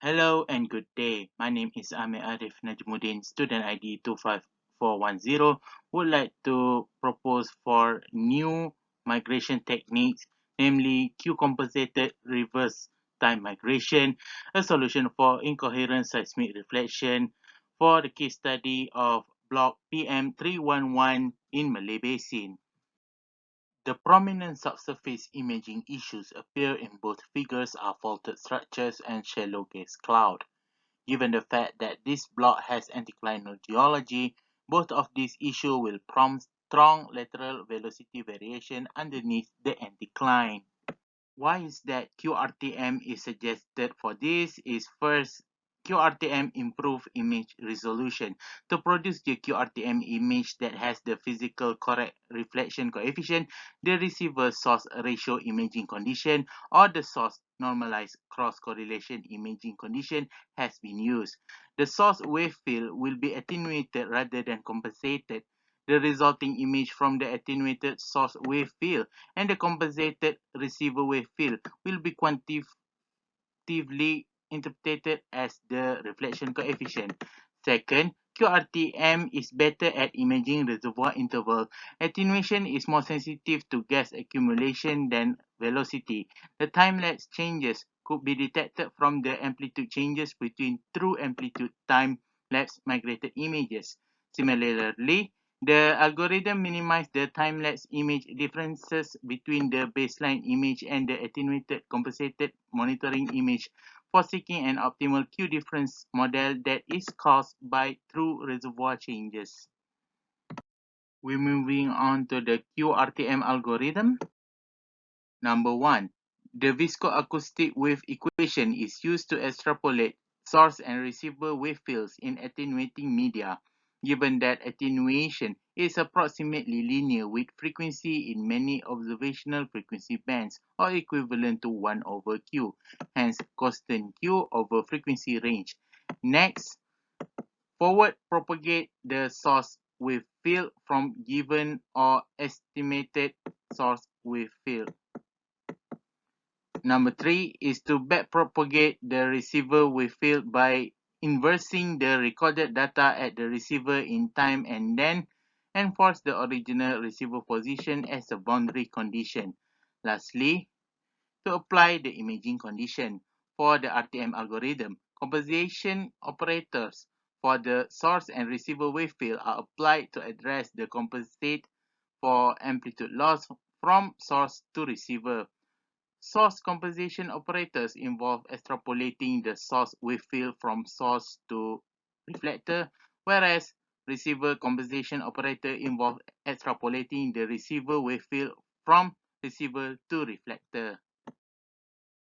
Hello and good day. My name is Amir Arif Najmuddin, student ID 25410. Would like to propose for new migration techniques, namely Q-compensated reverse time migration, a solution for incoherent seismic reflection for the case study of block PM311 in Malay Basin. The prominent subsurface imaging issues appear in both figures are faulted structures and shallow gas cloud. Given the fact that this block has anticlinal geology, both of these issues will prompt strong lateral velocity variation underneath the anticline. Why is that Q-RTM is suggested for this is first, Q-RTM improve image resolution. To produce the Q-RTM image that has the physical correct reflection coefficient, the receiver source ratio imaging condition or the source normalized cross correlation imaging condition has been used. The source wave field will be attenuated rather than compensated. The resulting image from the attenuated source wave field and the compensated receiver wave field will be quantitatively interpreted as the reflection coefficient. Second, QRTM is better at imaging reservoir interval. Attenuation is more sensitive to gas accumulation than velocity. The time-lapse changes could be detected from the amplitude changes between true amplitude time-lapse migrated images. Similarly, the algorithm minimizes the time-lapse image differences between the baseline image and the attenuated compensated monitoring image for seeking an optimal Q difference model that is caused by true reservoir changes. We're moving on to the Q-RTM algorithm. Number 1. The viscoacoustic wave equation is used to extrapolate source and receiver wave fields in attenuating media, given that attenuation is approximately linear with frequency in many observational frequency bands or equivalent to 1 over Q, hence constant Q over frequency range. Next, forward propagate the source wave field from given or estimated source wave field. Number 3 is to backpropagate the receiver wave field by inversing the recorded data at the receiver in time and then enforce the original receiver position as a boundary condition. Lastly, to apply the imaging condition for the RTM algorithm, compensation operators for the source and receiver wave field are applied to address the compensate for amplitude loss from source to receiver. Source compensation operators involve extrapolating the source wave field from source to reflector, whereas receiver compensation operator involve extrapolating the receiver wave field from receiver to reflector.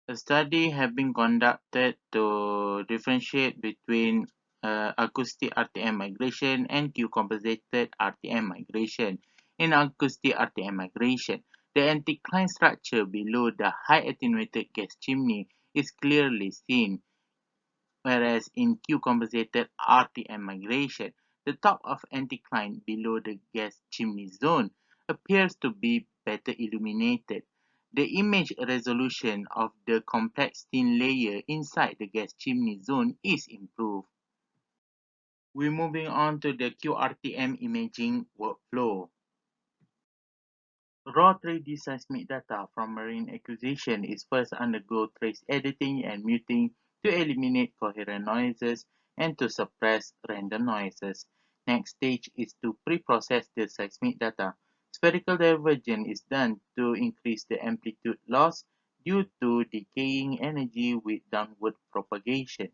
A study has been conducted to differentiate between acoustic RTM migration and Q-compensated RTM migration. In acoustic RTM migration, the anticline structure below the high attenuated gas chimney is clearly seen, whereas in Q-compensated RTM migration, the top of anticline below the gas chimney zone appears to be better illuminated. The image resolution of the complex thin layer inside the gas chimney zone is improved. We're moving on to the Q-RTM imaging workflow. Raw 3D seismic data from marine acquisition is first undergo trace editing and muting to eliminate coherent noises and to suppress random noises. Next stage is to pre-process the seismic data. Spherical divergence is done to increase the amplitude loss due to decaying energy with downward propagation.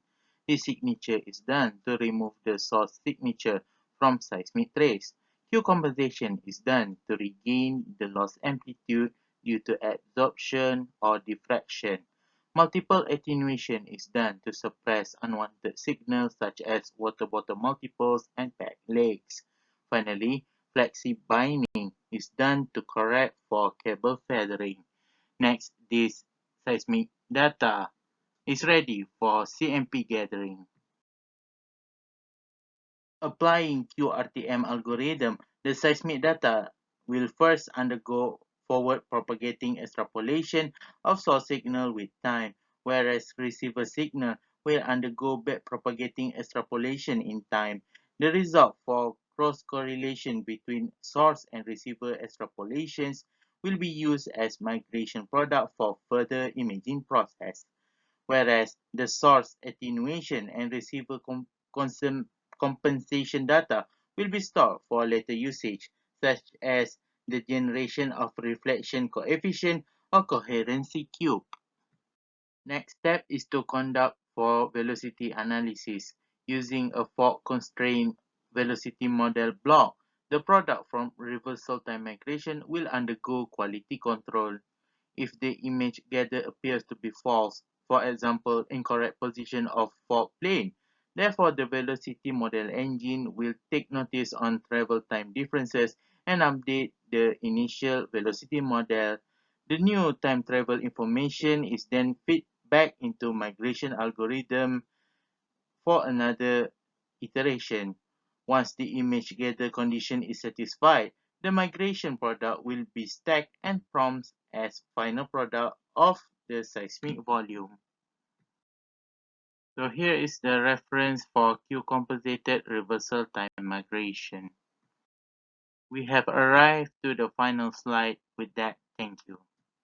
This signature is done to remove the source signature from seismic trace. Q-compensation is done to regain the lost amplitude due to absorption or diffraction. Multiple attenuation is done to suppress unwanted signals such as water bottom multiples and back legs. Finally, flexi binding is done to correct for cable feathering. Next, this seismic data is ready for CMP gathering. Applying Q-RTM algorithm, the seismic data will first undergo forward propagating extrapolation of source signal with time, whereas receiver signal will undergo backpropagating extrapolation in time. The result for cross-correlation between source and receiver extrapolations will be used as migration product for further imaging process, whereas the source attenuation and receiver compensation data will be stored for later usage, such as the generation of reflection coefficient or coherency cube. Next step is to conduct for velocity analysis. Using a Fock-constrained velocity model block, the product from reversal time migration will undergo quality control. If the image gathered appears to be false, for example, incorrect position of fault plane, therefore the velocity model engine will take notice on travel time differences and update the initial velocity model. The new time travel information is then fed back into migration algorithm for another iteration. Once the image gather condition is satisfied, the migration product will be stacked and prompts as final product of the seismic volume. So here is the reference for Q-compensated reversal time migration. We have arrived to the final slide with that. Thank you.